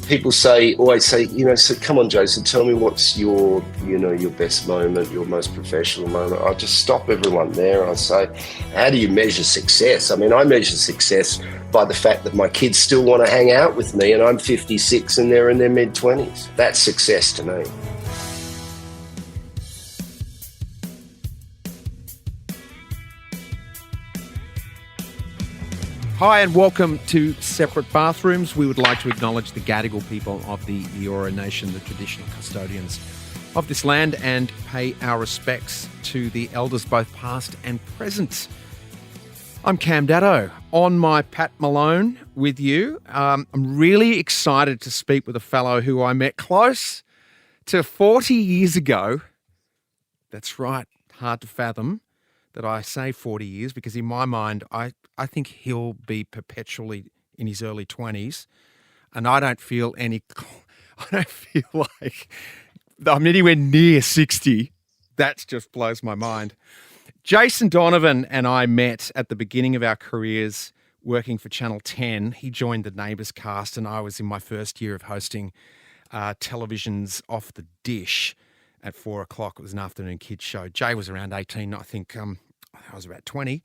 people always say, so come on, Jason, tell me what's your best moment, your most professional moment. I just stop everyone there. I say, how do you measure success? I mean, I measure success by the fact that my kids still want to hang out with me and I'm 56 and they're in their mid-20s. That's success to me. Hi and welcome to Separate Bathrooms. We would like to acknowledge the Gadigal people of the Eora Nation, the traditional custodians of this land, and pay our respects to the elders both past and present. I'm Cam Daddo, on my Pat Malone with you. I'm really excited to speak with a fellow who I met close to 40 years ago. That's right, hard to fathom that I say 40 years because in my mind, I think he'll be perpetually in his early 20s, and I don't feel like I'm anywhere near 60. That just blows my mind. Jason Donovan and I met at the beginning of our careers working for Channel 10. He joined the Neighbours cast, and I was in my first year of hosting television's Off the Dish at 4 o'clock. It was an afternoon kids show. Jay was around 18. I think I was about 20.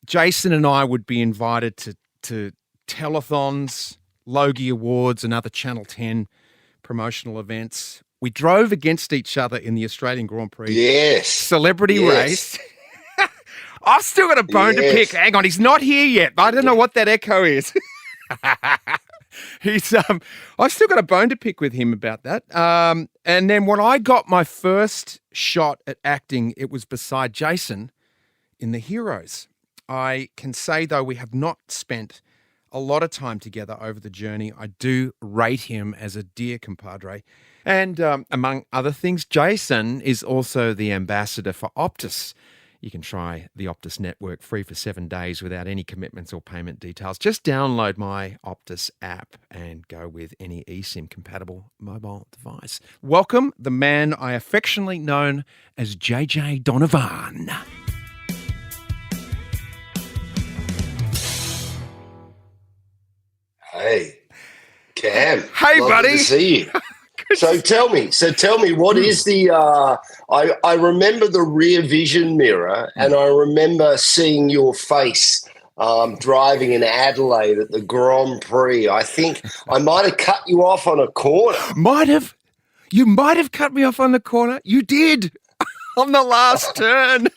Jason and I would be invited to telethons, Logie Awards, and other Channel 10 promotional events. We drove against each other in the Australian Grand Prix. Yes. Celebrity race. I've still got a bone to pick. Hang on, he's not here yet. I don't know what that echo is. I've still got a bone to pick with him about that. And then when I got my first shot at acting, it was beside Jason in The Heroes. I can say, though, we have not spent a lot of time together over the journey. I do rate him as a dear compadre. And among other things, Jason is also the ambassador for Optus. You can try the Optus network free for 7 days without any commitments or payment details. Just download my Optus app and go with any eSIM-compatible mobile device. Welcome, the man I affectionately known as JJ Donovan. Hey, Cam. Hey, lovely buddy. To see you. So tell me, what is the? I remember the rear vision mirror, and I remember seeing your face driving in Adelaide at the Grand Prix. I think I might have cut you off on a corner. You might have cut me off on the corner. You did on the last turn,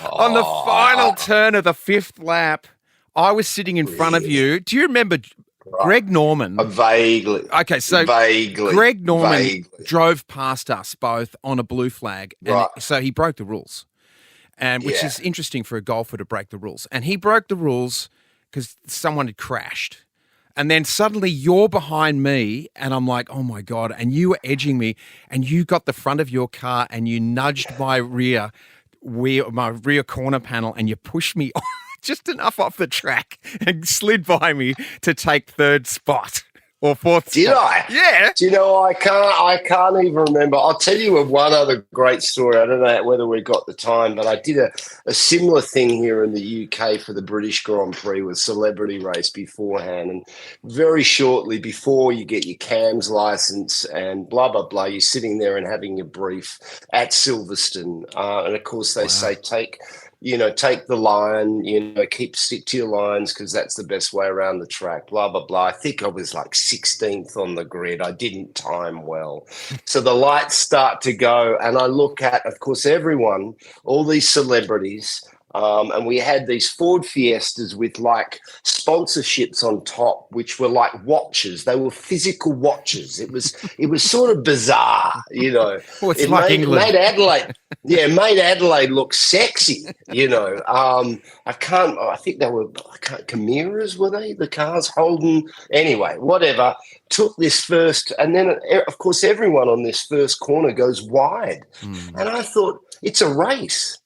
on the final turn of the fifth lap. I was sitting in front of you. Do you remember Greg Norman? Vaguely. Okay, so vaguely. Greg Norman drove past us both on a blue flag. And so he broke the rules, which is interesting for a golfer to break the rules. And he broke the rules because someone had crashed. And then suddenly you're behind me and I'm like, oh, my God. And you were edging me and you got the front of your car and you nudged my rear corner panel and you pushed me off. Just enough off the track and slid by me to take third spot or fourth spot. Did I? Yeah. Do you know, I can't even remember. I'll tell you of one other great story. I don't know whether we got the time, but I did a similar thing here in the UK for the British Grand Prix with celebrity race beforehand. And very shortly before you get your CAMS license and blah, blah, blah, you're sitting there and having your brief at Silverstone. And, of course, they say take the line, stick to your lines because that's the best way around the track, blah, blah, blah. I think I was like 16th on the grid. I didn't time well. So the lights start to go and I look at, of course, everyone, all these celebrities, and we had these Ford Fiestas with like sponsorships on top, which were like watches. They were physical watches. It was sort of bizarre, Well, it's like England. Made Adelaide look sexy, I think they were Chimeras, were they? The cars Holden. Anyway, whatever. Took this first, and then of course everyone on this first corner goes wide, and I thought it's a race.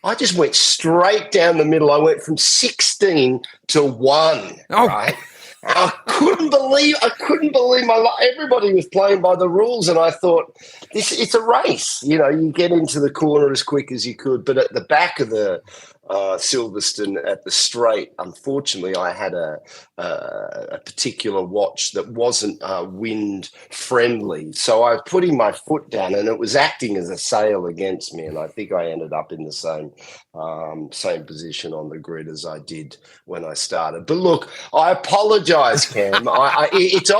I just went straight down the middle. I went from 16 to 1, right? I couldn't believe my life. Everybody was playing by the rules, and I thought, it's a race. You get into the corner as quick as you could, but at the back of the Silverstone at the straight, unfortunately, I had a particular watch that wasn't wind friendly. So I was putting my foot down, and it was acting as a sail against me. And I think I ended up in the same position on the grid as I did when I started. But look, I apologise, Cam. It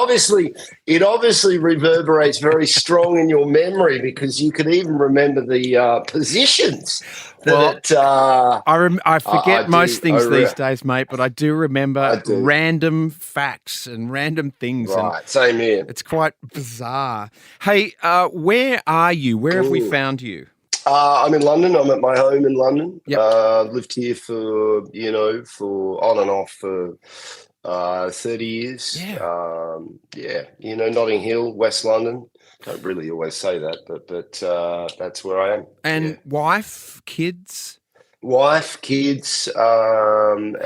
obviously reverberates very strong in your memory, because you can even remember the positions. I forget most things these days. days, mate, but I do remember random facts and random things. Right, and same here. It's quite bizarre. Hey, where are you? Where have we found you? I'm in London. I'm at my home in London. Yep. Lived here for on and off for 30 years. Yeah. Notting Hill, West London. Don't really always say that, but that's where I am. And wife, kids? Wife, kids, and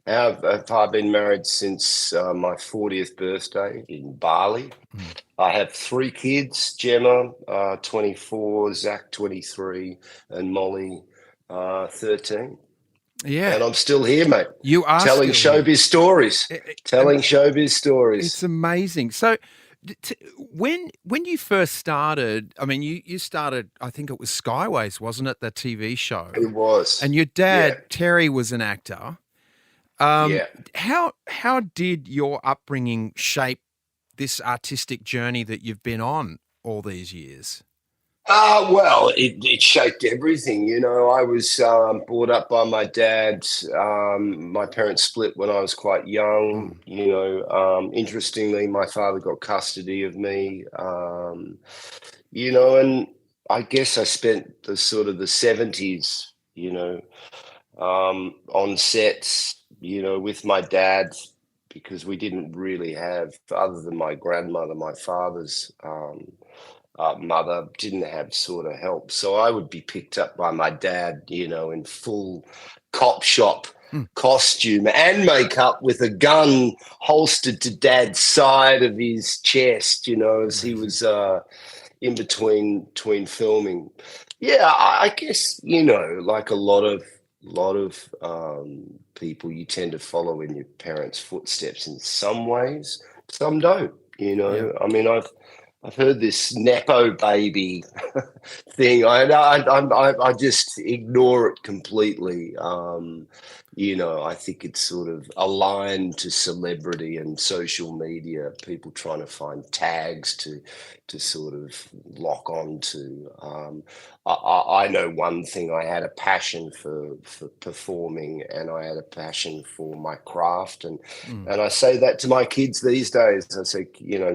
I've been married since my 40th birthday in Bali. I have 3 kids: Gemma, 24, Zach, 23, and Molly, 13. Yeah. And I'm still here, mate. You are telling still showbiz stories. Telling showbiz stories. It's amazing. So when you first started, I mean, you started, I think it was Skyways, wasn't it, the TV show? It was. And your dad, Terry, was an actor. Yeah. How did your upbringing shape this artistic journey that you've been on all these years? Well, it shaped everything. I was brought up by my dad. My parents split when I was quite young. Interestingly, my father got custody of me. And I guess I spent the sort of the 70s, on sets, with my dad, because we didn't really have, other than my grandmother, my father's mother didn't have sort of help. So I would be picked up by my dad, in full cop shop costume and makeup, with a gun holstered to dad's side of his chest, as he was in between filming. Yeah, I guess, like a lot of people, you tend to follow in your parents' footsteps in some ways. Some don't. I mean, I've heard this nepo baby thing. I just ignore it completely. I think it's sort of aligned to celebrity and social media. People trying to find tags to sort of lock on to. I know one thing. I had a passion for performing, and I had a passion for my craft, and I say that to my kids these days. I say,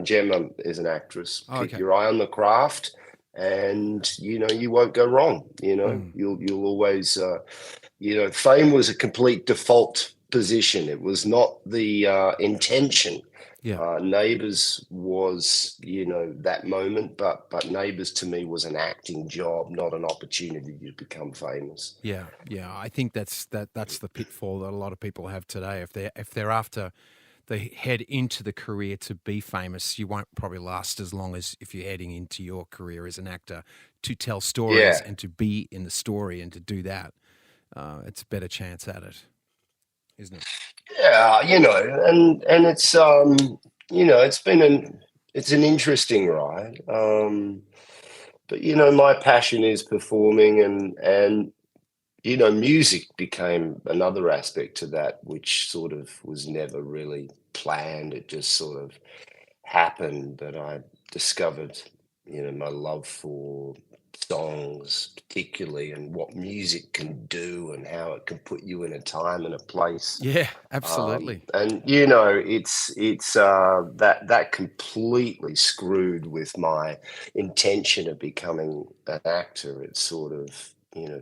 Gemma is an actress. Keep your eye on the craft, and you won't go wrong. You'll always. Fame was a complete default position. It was not the intention. Neighbours was, that moment, but Neighbours to me was an acting job, not an opportunity to become famous. Yeah. I think that's the pitfall that a lot of people have today. If they're after they head into the career to be famous, you won't probably last as long as if you're heading into your career as an actor to tell stories and to be in the story and to do that. It's a better chance at it, isn't it? Yeah, and it's it's an interesting ride. But my passion is performing, and music became another aspect to that, which sort of was never really planned. It just sort of happened that I discovered, my love for songs particularly, and what music can do, and how it can put you in a time and a place. Yeah, absolutely. And it's that completely screwed with my intention of becoming an actor. It sort of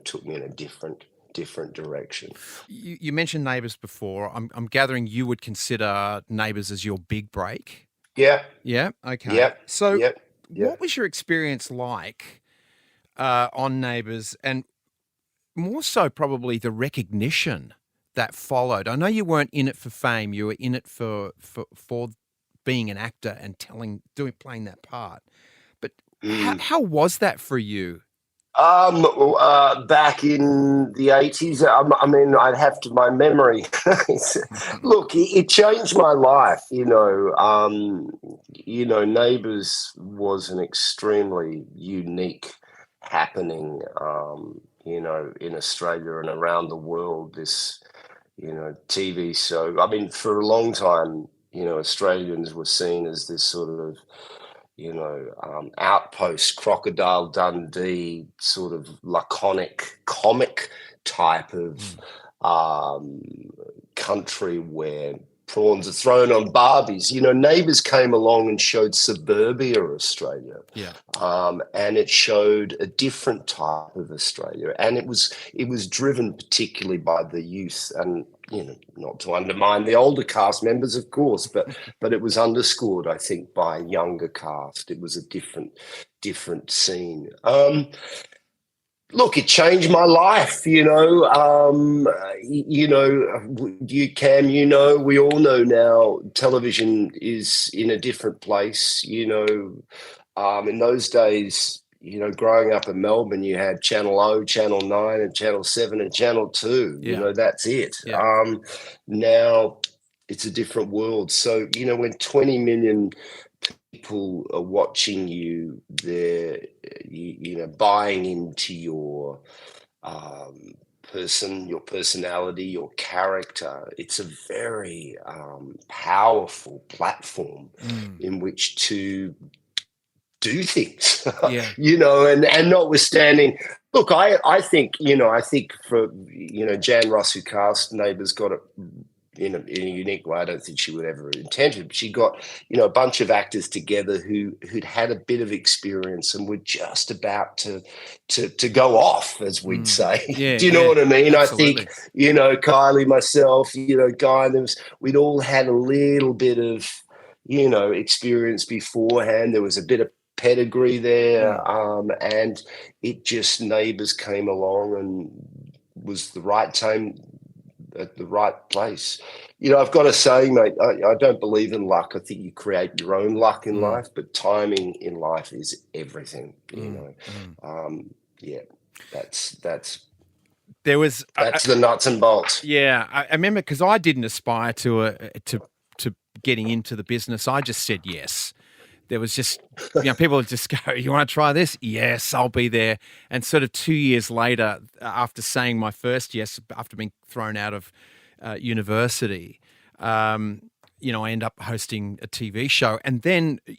took me in a different direction. You mentioned Neighbours before. I'm gathering you would consider Neighbours as your big break. Yeah. Yeah. Okay. Yep. So, Yep. what was your experience like on Neighbours, and more so probably the recognition that followed? I know you weren't in it for fame; you were in it for being an actor and playing that part. But how was that for you? Back in the 80s, I mean, I'd have to, my memory, look, it changed my life, Neighbours was an extremely unique happening, in Australia and around the world, this, TV show. I mean, for a long time, Australians were seen as this sort of outpost, Crocodile Dundee, sort of laconic comic type of country where prawns are thrown on barbies. Neighbours came along and showed suburbia Australia. Yeah. And it showed a different type of Australia. And it was driven particularly by the youth, and not to undermine the older cast members, of course, but it was underscored, I think, by a younger cast. It was a different scene. Look, it changed my life, Cam, we all know now television is in a different place, in those days, growing up in Melbourne, you had Channel O, Channel 9 and Channel 7 and Channel 2, that's it. Yeah. Now it's a different world. So, when 20 million people are watching you, they're buying into your your personality, your character. It's a very powerful platform in which to do things. Yeah. And notwithstanding, look, I think for Jan Ross, who cast Neighbours, got it in a unique way. I don't think she would ever intend it. She got a bunch of actors together who'd had a bit of experience and were just about to go off, as we'd say. Yeah, do you know what I mean? Absolutely. I think Kylie, myself, Guy, we'd all had a little bit of experience beforehand. There was a bit of pedigree there, and it just Neighbours came along and was the right time at the right place. I've got to say, mate, I don't believe in luck. I think you create your own luck in life, but timing in life is everything. That's there was the nuts and bolts. Yeah, I remember, because I didn't aspire to getting into the business. I just said yes. There was just, people would just go, "You want to try this?" Yes, I'll be there. And sort of 2 years later, after saying my first yes, after being thrown out of university, I end up hosting a TV show. And then, do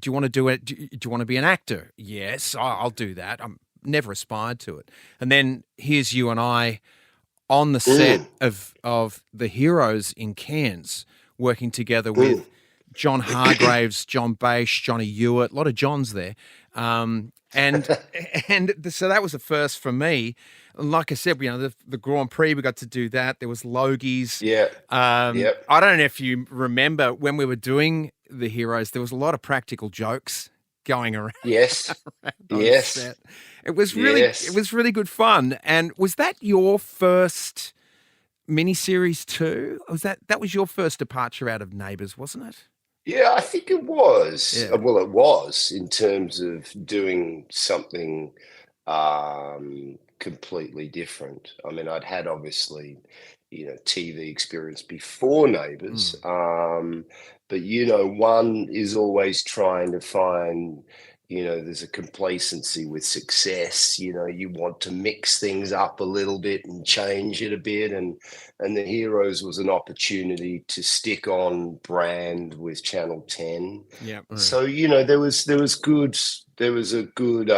you want to do it? Do you want to be an actor? Yes, I'll do that. I'm never aspired to it. And then here's you and I on the set of The Heroes in Cairns, working together with John Hargraves, John Bache, Johnny Hewitt, a lot of Johns there. And so that was the first for me. And like I said, the Grand Prix, we got to do that. There was Logies. Yeah. I don't know if you remember when we were doing The Heroes, there was a lot of practical jokes going around. Yes. Yes. Set. It was really good fun. And was that your first miniseries too? That was your first departure out of Neighbours, wasn't it? Yeah, I think it was. Yeah. Well, it was, in terms of doing something completely different. I mean, I'd had, obviously, TV experience before Neighbours, but one is always trying to find, there's a complacency with success. You want to mix things up a little bit and change it a bit, and The Heroes was an opportunity to stick on brand with Channel 10. Yeah. So there was a good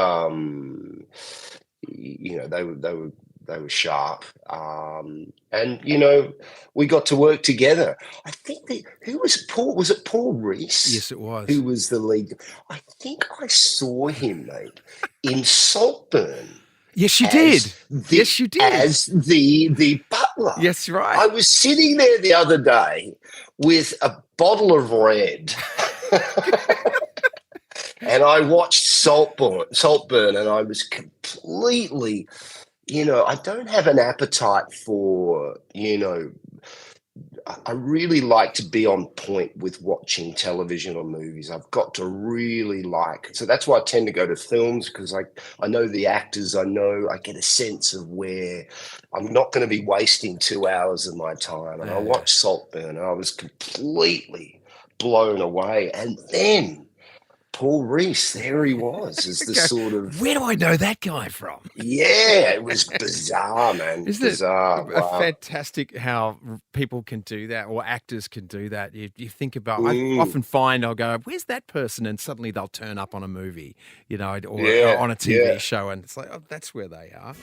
they were sharp, and we got to work together. I think who was Paul? Was it Paul Rees? Yes, it was. Who was the lead? I think I saw him, mate, in Saltburn. Yes, you did. Yes, you did. As the butler. Yes, right. I was sitting there the other day with a bottle of red. And I watched Saltburn, and I was completely, I don't have an appetite for, I really like to be on point with watching television or movies. I've got to really like. So that's why I tend to go to films, because I know the actors. I get a sense of where I'm not going to be wasting 2 hours of my time. And I watched Saltburn, and I was completely blown away. And then Paul Reese, there he was, as the sort of, where do I know that guy from? yeah, it was bizarre, man. Isn't Bizarre. it Wow. fantastic how people can do that, or actors can do that? You think about, I Mm, often find I'll go, where's that person? And suddenly they'll turn up on a movie, or yeah, on a yeah. TV show. And it's like, oh, that's where they are.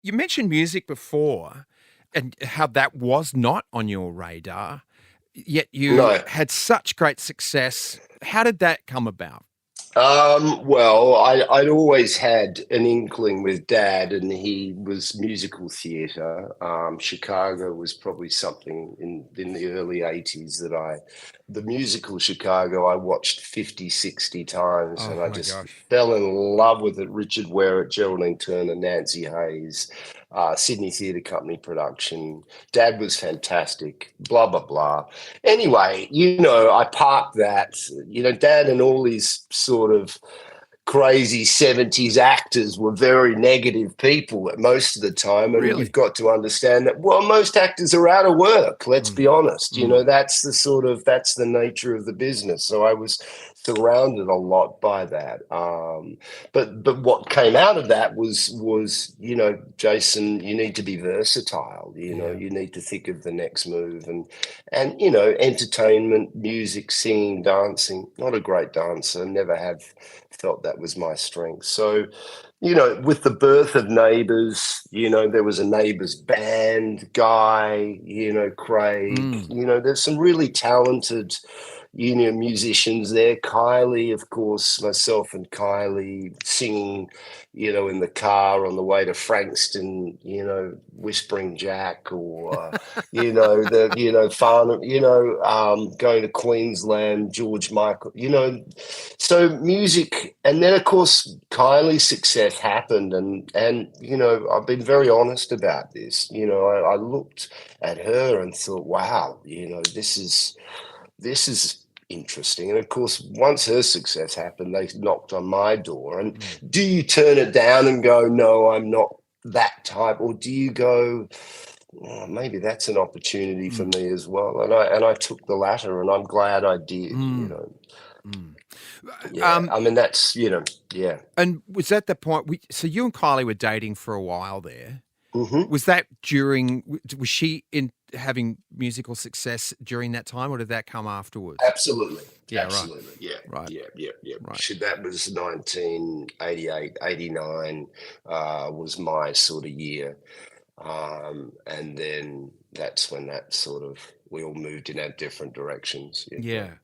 You mentioned music before and how that was not on your radar, yet you No. had such great success. How did that come about? Well, I'd always had an inkling with Dad, and he was musical theatre. Chicago was probably something in the early 80s the musical Chicago, I watched 50, 60 times, Oh and I my just gosh. fell in love with it. Richard Were, Geraldine Turner, Nancy Hayes, Sydney Theatre Company production. Dad was fantastic, blah, blah, blah. Anyway, I parked that, Dad and all these sort of crazy 70s actors were very negative people most of the time. And Really? you've got to understand that, well, most actors are out of work. Let's be honest. That's that's the nature of the business. So I was surrounded a lot by that. But what came out of that was, Jason, you need to be versatile. Yeah. You need to think of the next move, and entertainment, music, singing, dancing. Not a great dancer, never have felt that was my strength. So, with the birth of Neighbours, there was a Neighbours band guy, Craig, there's some really talented, musicians there. Kylie, of course, myself and Kylie singing, in the car on the way to Frankston, Whispering Jack, or, Farnham, going to Queensland, George Michael, so music. And then, of course, Kylie's success happened. And I've been very honest about this. I looked at her and thought, wow, this is interesting. And of course, once her success happened, they knocked on my door. And do you turn it down and go, no, I'm not that type? Or do you go, oh, maybe that's an opportunity for me as well? And I took the latter, and I'm glad I did. Yeah, I mean, that's, yeah. And was that the point? So you and Kylie were dating for a while there. Mm-hmm. Was that was she in having musical success during that time, or did that come afterwards? Absolutely. Yeah, absolutely. right. Yeah. Right. Yeah. Right. That was 1988, 89 was my sort of year. And then that's when we all moved in our different directions. Yeah.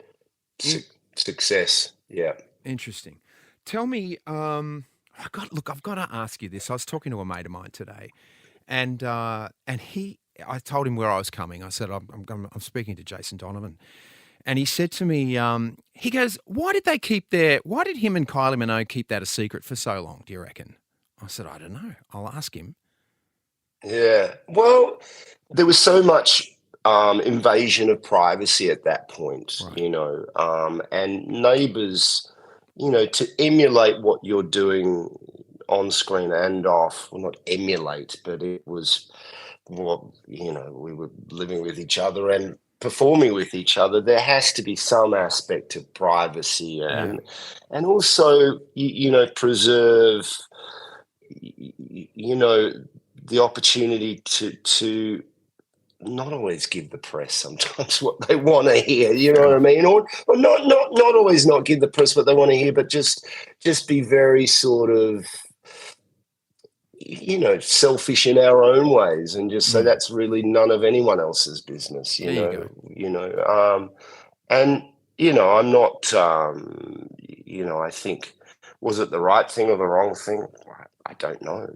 Success. Yeah. Interesting. Tell me, I've got to ask you this. I was talking to a mate of mine today, and I told him where I was coming. I said I'm speaking to Jason Donovan, and he said to me, he goes, why did him and Kylie Minogue keep that a secret for so long? Do you reckon? I said, I don't know. I'll ask him. Yeah. Well, there was so much invasion of privacy at that point, Right. and Neighbours, to emulate what you're doing on screen and off, well, not emulate, but it was we were living with each other and performing with each other. There has to be some aspect of privacy, and also, preserve, the opportunity to not always give the press sometimes what they want to hear, what I mean? Or not always not give the press what they want to hear, but just be very sort of, selfish in our own ways, and just say that's really none of anyone else's business, There you go. And, I'm not, I think, was it the right thing or the wrong thing? I don't know,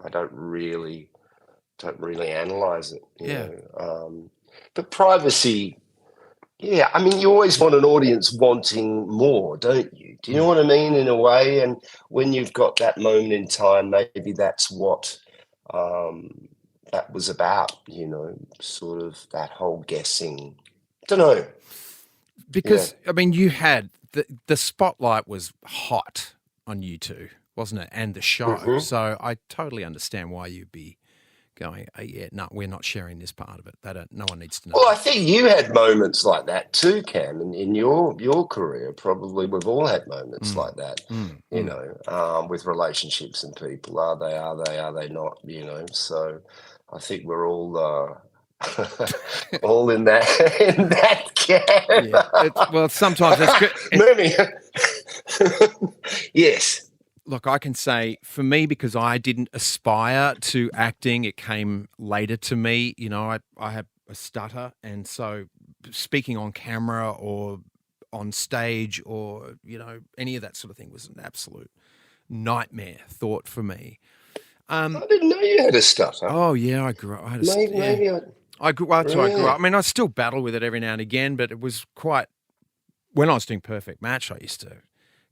I don't really analyze it. Yeah. But privacy, Yeah, I mean, you always want an audience wanting more, don't you? Do you know Mm. what I mean, in a way? And when you've got that moment in time, maybe that's what um, that was about, sort of that whole guessing. Don't know. Yeah. Because I mean, you had the spotlight was hot on you two, wasn't it? And the show. Hmm. So I totally understand why you'd be going, oh, yeah, no, we're not sharing this part of it. No one needs to know Well, I that. think you had moments like that too, Cam, in your career. Probably we've all had moments Mm, like that, mm, mm. with relationships and people. Are they not? So I think we're all all in that in that Yeah. camp. Well, sometimes it's good. Maybe. Yes. Look, I can say for me, because I didn't aspire to acting, it came later to me. I have a stutter. And so speaking on camera or on stage or, any of that sort of thing was an absolute nightmare thought for me. I didn't know you had a stutter. Oh, yeah, I grew up. I had Maybe, yeah. maybe I. That's why I grew Really? up. I mean, I still battle with it every now and again, but it was quite, when I was doing Perfect Match, I used to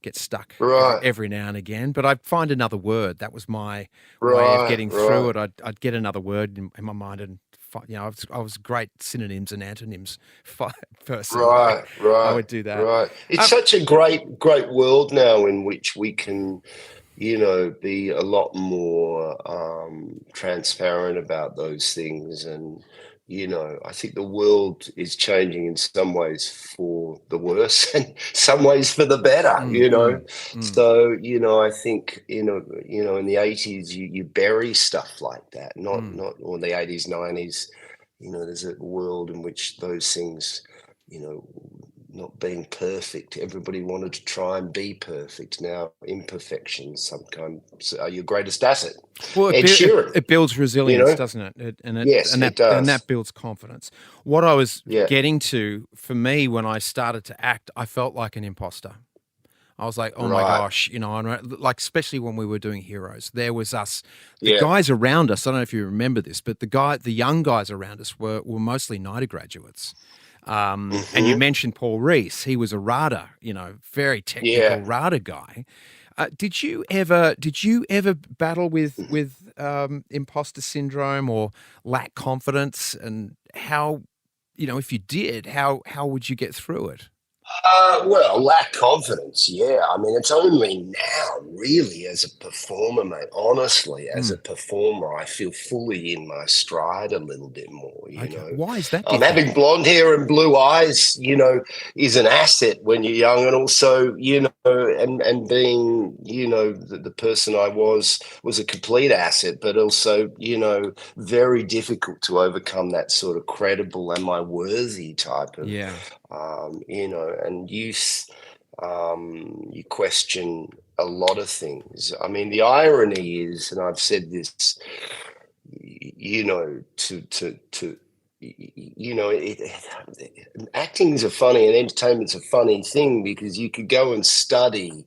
get stuck Right. every now and again, but I'd find another word. That was my way of Right. getting through Right. it. I'd get another word in my mind and I was a great synonyms and antonyms person. Right, I right, would do that. right. It's Um, such a great world now in which we can, be a lot more transparent about those things. And, I think the world is changing in some ways for the worse and some ways for the mm, better. mm, mm, So, I think, in the 80s, you bury stuff like that, mm. or the 80s, 90s. There's a world in which those things, you know, not being perfect. Everybody wanted to try and be perfect. Now, imperfections sometimes are your greatest asset. Well, Ed Sheeran, it builds you resilience, know? doesn't it? Yes, it And does. that builds confidence. What I was Yeah. getting to for me when I started to act, I felt like an imposter. I was like, oh my Right. gosh, and like, especially when we were doing Heroes, there was us, the Yeah. guys around us. I don't know if you remember this, but the young guys around us were mostly NIDA graduates. And you Hmm. mentioned Paul Reese. He was a RADA, very Yeah. technical RADA guy. Did you ever battle with imposter syndrome or lack confidence? And how, if you did, how would you get through it? Well, lack confidence. Yeah, I mean, it's only now, really, as a performer, mate. Honestly, as a Mm, performer, I feel fully in my stride a little bit more. okay. Why is that different? Having blonde hair and blue eyes, is an asset when you're young, and also, and being, the person I was a complete asset, but also, very difficult to overcome that sort of credible, am I worthy type of Yeah. and you question a lot of things. I mean, the irony is, and I've said this, to acting is a funny and entertainment's a funny thing because you could go and study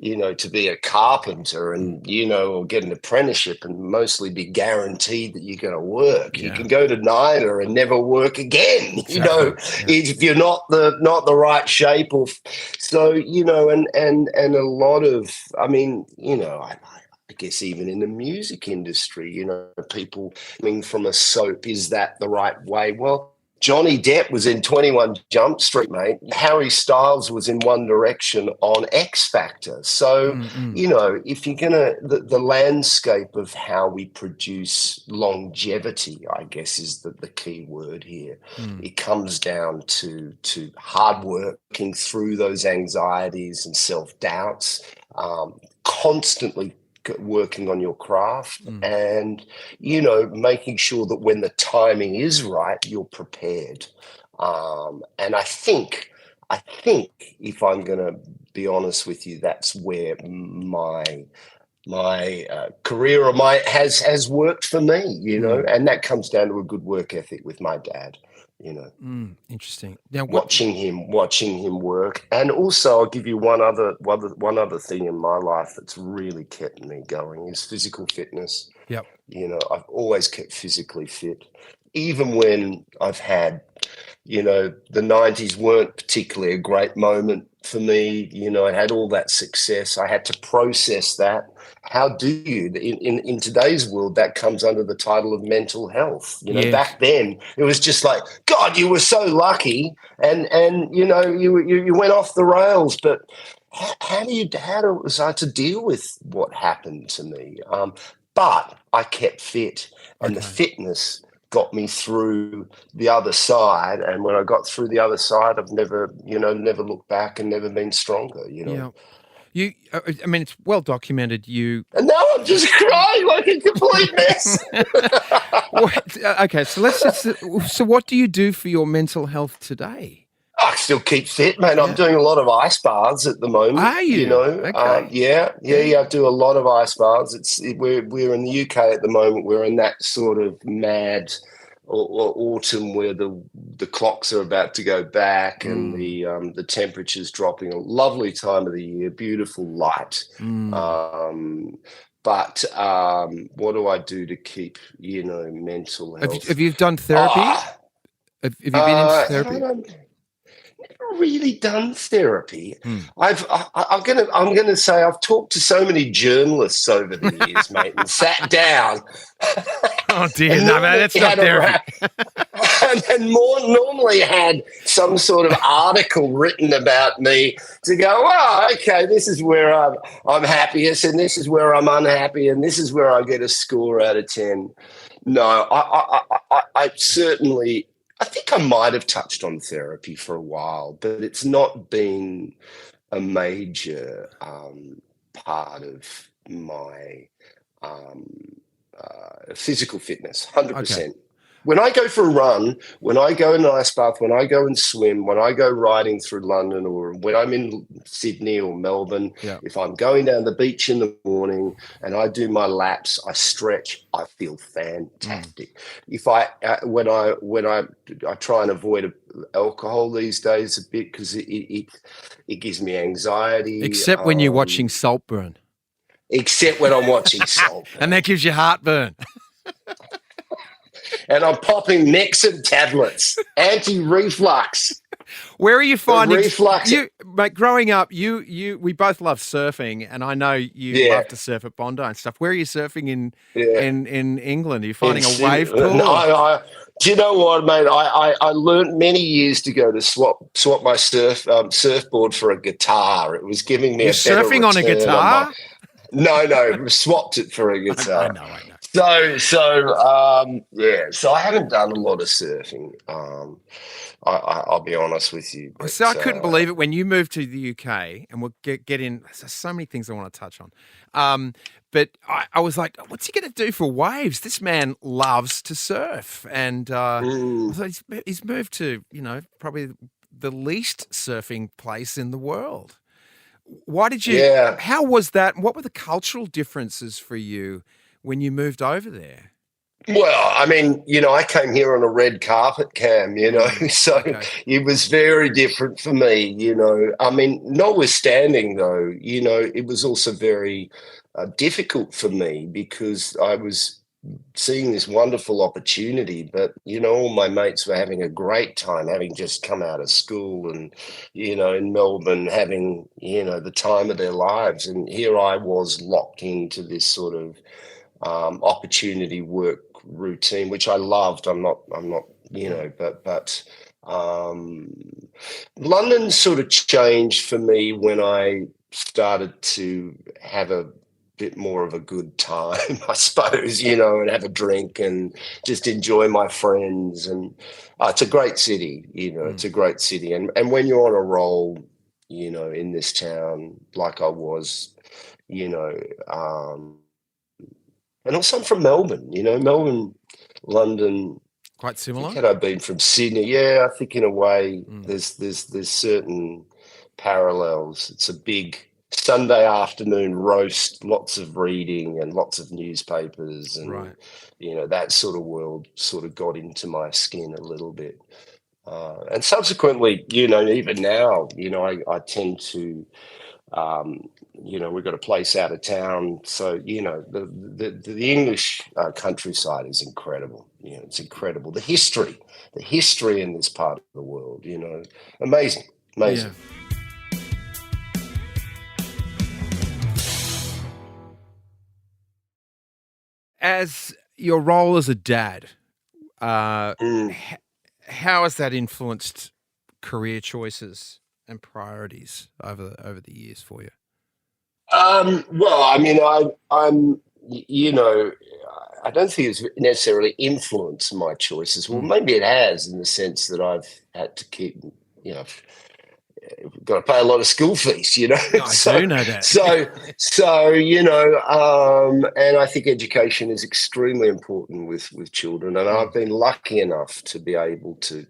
to be a carpenter Mm, and, or get an apprenticeship and mostly be guaranteed that you're going to work. You yeah. can go to NIDA and never work again, Exactly. Yeah. if you're not the right shape or so, and a lot of, I mean, I guess even in the music industry, people coming from a soap, is that the right way? Well, Johnny Depp was in 21 Jump Street, mate. Harry Styles was in One Direction on X Factor. So, Mm, mm, if you're going to, the landscape of how we produce longevity, I guess, is the key word here. mm. It comes down to hard working through those anxieties and self-doubts, constantly working on your craft Mm. and making sure that when the timing is right, you're prepared. And I think if I'm going to be honest with you, that's where my career or my has worked for me, Mm, and that comes down to a good work ethic with my dad, interesting. Now, what? watching him work. And also, I'll give you one other thing in my life that's really kept me going is physical fitness. Yep. I've always kept physically fit, even when I've had the 90s weren't particularly a great moment for me. I had all that success. I had to process that. How do you, in today's world, that comes under the title of mental health. Yes. Back then it was just like, God, you were so lucky, and you went off the rails. But how was I to deal with what happened to me? But I kept fit, and the fitness got me through the other side. And when I got through the other side, I've never looked back and never been stronger. Yeah. I mean, it's well documented. And now I'm just crying like a complete mess. Okay, so what do you do for your mental health today? I still keep fit, man. I'm doing a lot of ice baths at the moment. Are you? Okay. Yeah. I do a lot of ice baths. We're in the UK at the moment. We're in that sort of mad or autumn where the clocks are about to go back and the temperature's dropping. A lovely time of the year, beautiful light. But what do I do to keep mental health? Have you done therapy? Have you been into therapy? Never really done therapy. I'm gonna say I've talked to so many journalists over the years, mate, and sat down. Oh dear, no, man, that's not therapy. And more normally had some sort of article written about me to go, oh, okay, this is where I'm happiest, and this is where I'm unhappy, and this is where I get a score out of 10. No, I certainly. I think I might have touched on therapy for a while, but it's not been a major part of my physical fitness, 100%. Okay. When I go for a run, when I go in an ice bath, when I go and swim, when I go riding through London, or when I'm in Sydney or Melbourne, if I'm going down the beach in the morning and I do my laps, I stretch, I feel fantastic. If when I try and avoid alcohol these days a bit because it gives me anxiety. Except when you're watching Saltburn. Except when I'm watching Saltburn. And that gives you heartburn. And I'm popping Nexum tablets, anti-reflux. Where are you finding reflux? Mate, growing up, we both love surfing, and I know you love to surf at Bondi and stuff. Where are you surfing in England? Are you finding a wave pool? No, do you know what, mate? I learned many years ago to swap my surfboard for a guitar. It was giving me You're a better surfing on a guitar? No, swapped it for a guitar. I know. So I haven't done a lot of surfing. I'll be honest with you. But, so I couldn't believe it when you moved to the UK, and we'll get in. There's so many things I want to touch on. But I was like, what's he going to do for waves? This man loves to surf, and I thought he's moved to probably the least surfing place in the world. Why did you? Yeah. How was that? What were the cultural differences for you when you moved over there? Well, I mean, I came here on a red carpet, Cam, so it was very different for me, I mean, notwithstanding though, it was also very difficult for me because I was seeing this wonderful opportunity, but, all my mates were having a great time, having just come out of school and, in Melbourne, having, the time of their lives. And here I was locked into this sort of opportunity work routine, which I loved. I'm not, but London sort of changed for me when I started to have a bit more of a good time, I suppose, and have a drink and just enjoy my friends. And it's a great city, it's a great city. And when you're on a roll, in this town, like I was, and also I'm from Melbourne, Melbourne, London. Quite similar. Had I been from Sydney, yeah, I think in a way there's certain parallels. It's a big Sunday afternoon roast, lots of reading and lots of newspapers, and that sort of world sort of got into my skin a little bit. And subsequently, even now, I tend to We've got a place out of town, so the English countryside is incredible. It's incredible. The history in this part of the world. Amazing. Yeah. As your role as a dad, how has that influenced career choices and priorities over the years for you? Well, I mean, I don't think it's necessarily influenced my choices. Well, maybe it has, in the sense that I've had to keep, got to pay a lot of school fees, I do know that. And I think education is extremely important with children. And I've been lucky enough to be able to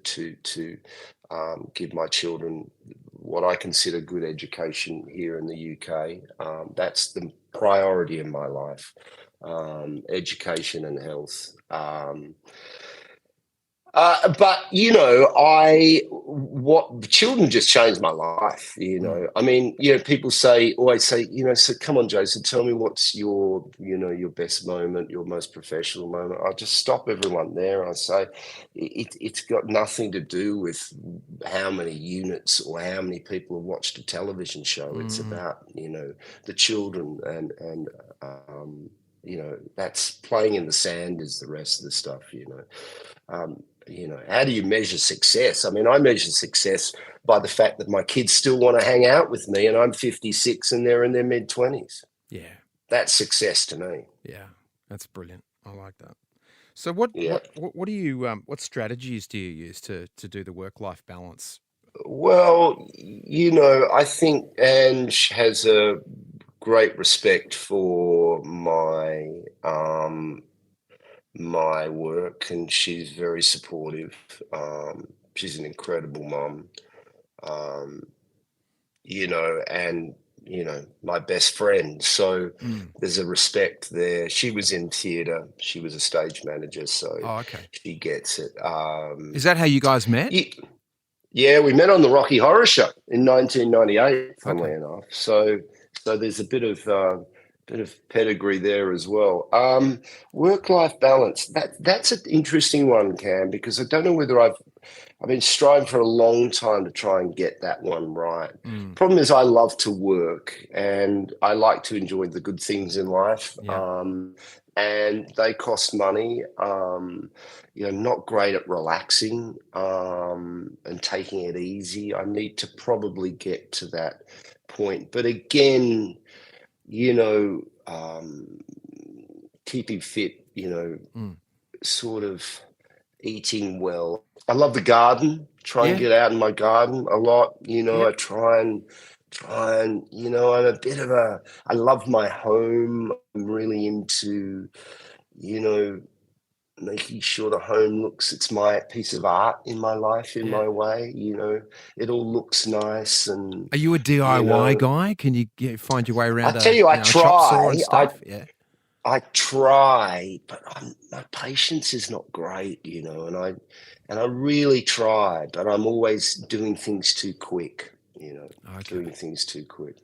give my children what I consider good education here in the UK. That's the priority in my life, education and health. But children just changed my life. I mean, people always say, so come on, Jason, tell me what's your best moment, your most professional moment. I just stop everyone there and I say, it's got nothing to do with how many units or how many people have watched a television show. It's about the children and that's playing in the sand is the rest of the stuff. How do you measure success? I mean, I measure success by the fact that my kids still want to hang out with me, and I'm 56 and they're in their mid-20s. Yeah. That's success to me. Yeah, that's brilliant. I like that. So what do you what strategies do you use to do the work-life balance? Well, I think Ange has a great respect for my work, and she's very supportive. She's an incredible mom, and my best friend. So there's a respect there. She was in theatre. She was a stage manager, so she gets it. Is that how you guys met? Yeah, we met on the Rocky Horror Show in 1998, funnily enough. So there's a bit of pedigree there as well. Work-life balance. That's an interesting one, Cam, because I don't know whether I've been striving for a long time to try and get that one right. Problem is, I love to work and I like to enjoy the good things in life. And they cost money. Not great at relaxing and taking it easy. I need to probably get to that point. But again, keeping fit, sort of eating well. I love the garden. Try and get out in my garden a lot. I try and I'm a bit of I love my home. I'm really into, making sure the home it's my piece of art in my life, in my way. It all looks nice. And are you a DIY guy? Can you find your way around? I tell you, I try. And stuff? I try, but my patience is not great, and I really try, but I'm always doing things too quick, doing things too quick.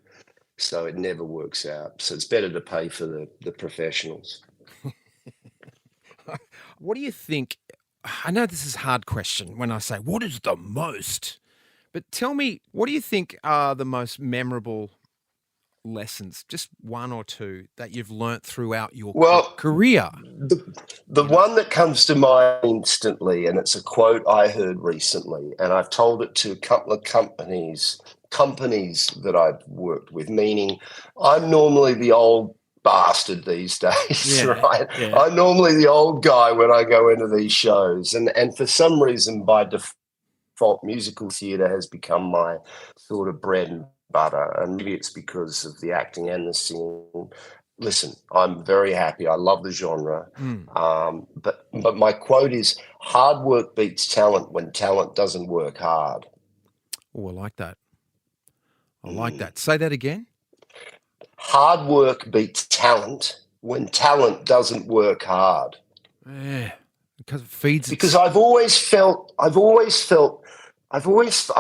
So it never works out. So it's better to pay for the professionals. What do you think? I know this is a hard question when I say, what is the most? But tell me, what do you think are the most memorable lessons, just one or two, that you've learnt throughout your career? The one that comes to mind instantly, and it's a quote I heard recently, and I've told it to a couple of companies that I've worked with, meaning I'm normally the old bastard these days, right? Yeah. I'm normally the old guy when I go into these shows, and for some reason, by default, musical theatre has become my sort of bread and butter, and maybe it's because of the acting and the singing. Listen, I'm very happy. I love the genre, but my quote is: "Hard work beats talent when talent doesn't work hard." Oh, I like that. I like that. Say that again. Hard work beats talent when talent doesn't work hard. Yeah, because it feeds. Because I've always felt I've watched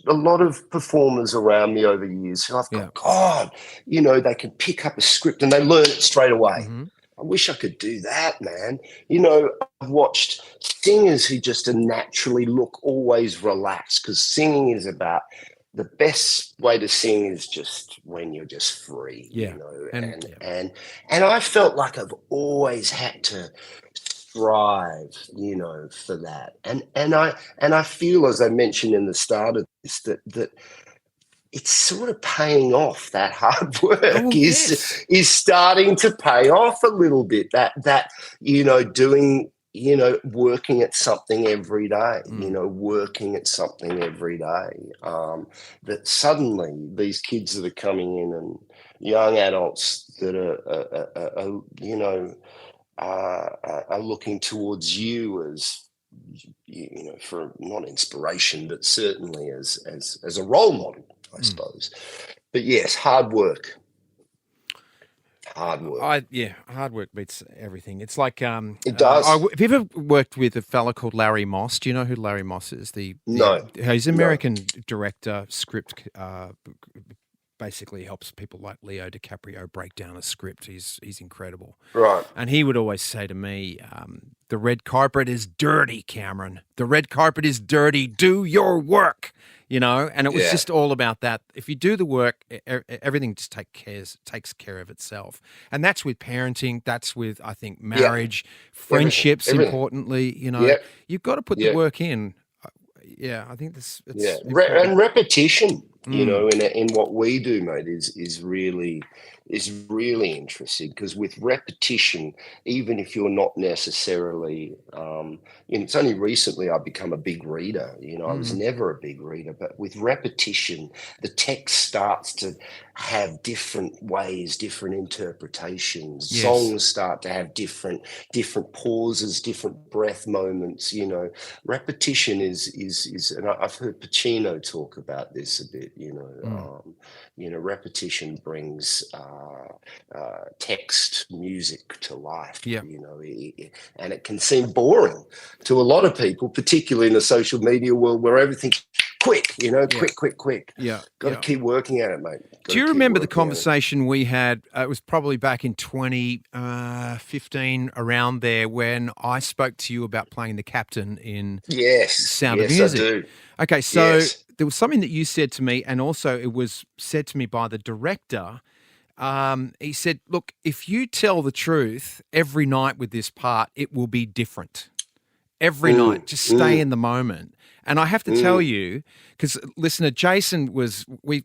a lot of performers around me over the years who I've Yeah. got, God, they can pick up a script and they learn it straight away. Mm-hmm. I wish I could do that, man. I've watched singers who just naturally look always relaxed, because singing is about, the best way to sing is just when you're just free, Yeah. and I felt like I've always had to strive, for that. And I feel, as I mentioned in the start of this, that it's sort of paying off. That hard work is starting to pay off a little bit. That doing, working at something every day, working at something every day. That suddenly these kids that are coming in, and young adults that are looking towards you as, for not inspiration, but certainly as a role model, I suppose. But yes, hard work. Hard work beats everything. It's like it does. have you ever worked with a fella called Larry Moss? Do you know who Larry Moss is? No. He's an American director, script. Basically helps people like Leo DiCaprio break down a script. He's incredible. Right. And he would always say to me, the red carpet is dirty, Cameron. The red carpet is dirty. Do your work. And it was just all about that. If you do the work, everything just takes care of itself. And that's with parenting. That's with, I think, marriage, friendships, everything. Importantly, you've got to put the work in. I think it's and repetition. In what we do, mate, is really interesting, because with repetition, even if you're not necessarily, it's only recently I've become a big reader. I was never a big reader, but with repetition, the text starts to have different ways, different interpretations. Yes. Songs start to have different pauses, different breath moments. Repetition is, and I've heard Pacino talk about this a bit. Repetition brings text, music to life. Yeah. And it can seem boring to a lot of people, particularly in the social media world, where everything's quick. Quick. Yeah. Got to keep working at it, mate. Do you remember the conversation we had? It was probably back in 2015, around there, when I spoke to you about playing the captain in Sound of Music. I do. Okay, so there was something that you said to me, and also it was said to me by the director. He said, look, if you tell the truth every night with this part, it will be different. Every night, just stay in the moment. And I have to tell you, because listener, Jason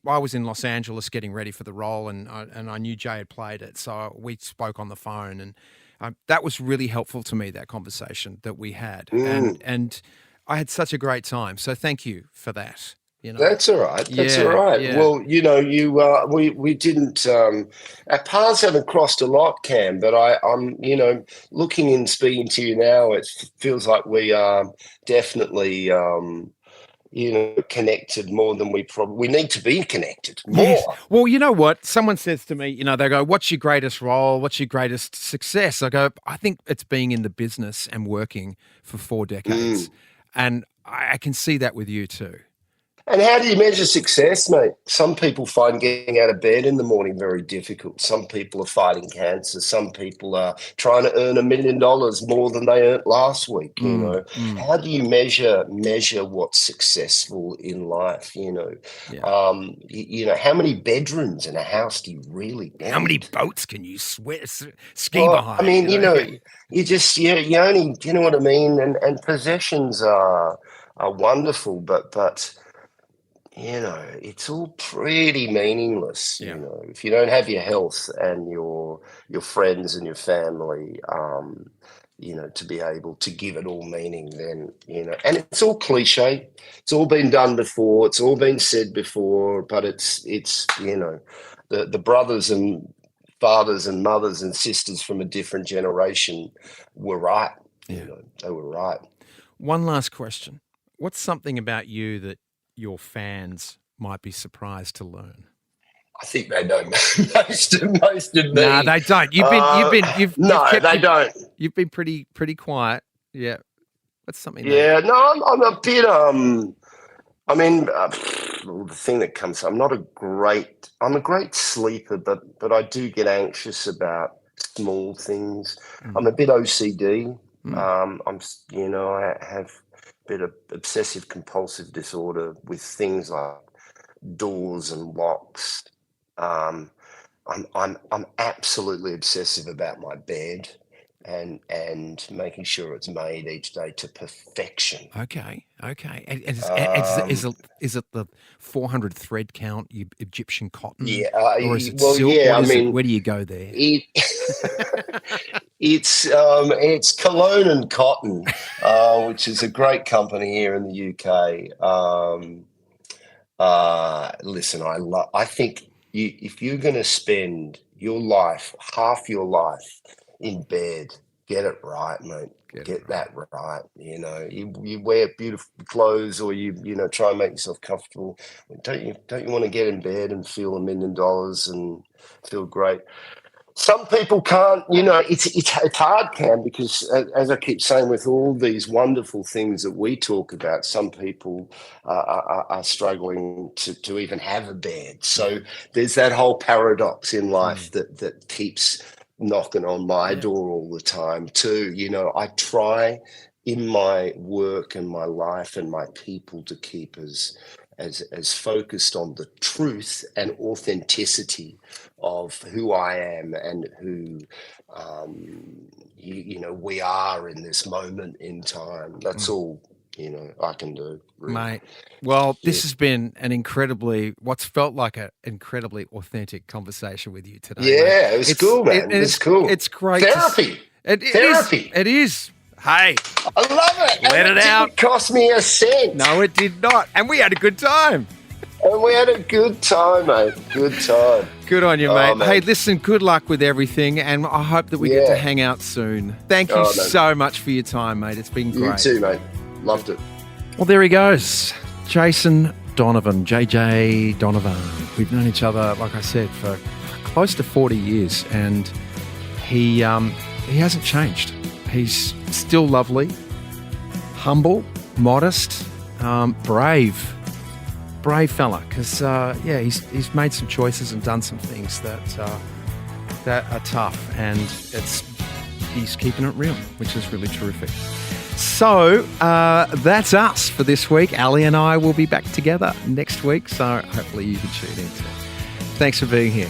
I was in Los Angeles getting ready for the role, and I knew Jay had played it, so we spoke on the phone, and that was really helpful to me, that conversation that we had, and I had such a great time. So thank you for that. That's all right. That's all right. Yeah. Well, we didn't. Our paths haven't crossed a lot, Cam. But I'm, looking and speaking to you now, it feels like we are definitely, connected more than we need to be connected more. Yes. Well, you know what? Someone says to me, they go, "What's your greatest role? What's your greatest success?" I go, "I think it's being in the business and working for 4 decades," and I can see that with you too. And how do you measure success, mate? Some people find getting out of bed in the morning very difficult. Some people are fighting cancer. Some people are trying to earn $1 million more than they earned last week. How do you measure what's successful in life? How many bedrooms in a house do you really need? How many boats can you ski behind? I mean, you just you only, you know what I mean. And possessions are wonderful, but it's all pretty meaningless. If you don't have your health and your friends and your family, to be able to give it all meaning, then, and it's all cliche. It's all been done before. It's all been said before, but it's the brothers and fathers and mothers and sisters from a different generation were right. They were right. One last question. What's something about you that your fans might be surprised to learn? I think they know most of me. No, they don't. They don't. You've been pretty quiet. Yeah. What's something? Yeah. No, I'm a bit. I mean, the thing that comes, I'm a great sleeper, but I do get anxious about small things. I'm a bit OCD. I have a bit of obsessive compulsive disorder with things like doors and locks. I'm absolutely obsessive about my bed and making sure it's made each day to perfection. Okay. And Um, is it the 400 thread count, Egyptian cotton, yeah, or is it well, silk? yeah. What I is it? mean, Where do you go there? it it's Cologne and Cotton, which is a great company here in the UK. Listen, I think if you're going to spend your life, half your life in bed, get it right, mate. Get it Get right. that right. You wear beautiful clothes, or you try and make yourself comfortable. Don't you want to get in bed and feel $1 million and feel great? Some people can't, it's hard, Cam, because as I keep saying, with all these wonderful things that we talk about, some people are struggling to even have a bed. So there's that whole paradox in life that keeps knocking on my door all the time too. I try in my work and my life and my people to keep as focused on the truth and authenticity of who I am and who we are in this moment in time. That's all I can do, really. Mate, well, Yeah, this has been what's felt like an incredibly authentic conversation with you today, mate. yeah, it was cool, man. It was cool. It's great. Therapy, It therapy. is. Hey, I love it. let And it out. didn't cost me a cent. No, it did not, and we had a good time. And we had a good time, mate. Good time. Good on you, Oh, mate. man. Hey, listen, good luck with everything, and I hope that we get to hang out soon. Thank you Oh, man. so much for your time, mate. It's been great. You too, mate. Loved it. Well, there he goes. Jason Donovan, JJ Donovan. We've known each other, like I said, for close to 40 years, and he hasn't changed. He's still lovely, humble, modest, brave fella. Because he's made some choices and done some things that are tough, and he's keeping it real, which is really terrific. So that's us for this week. Ali and I will be back together next week, so hopefully you can tune in too. Thanks for being here.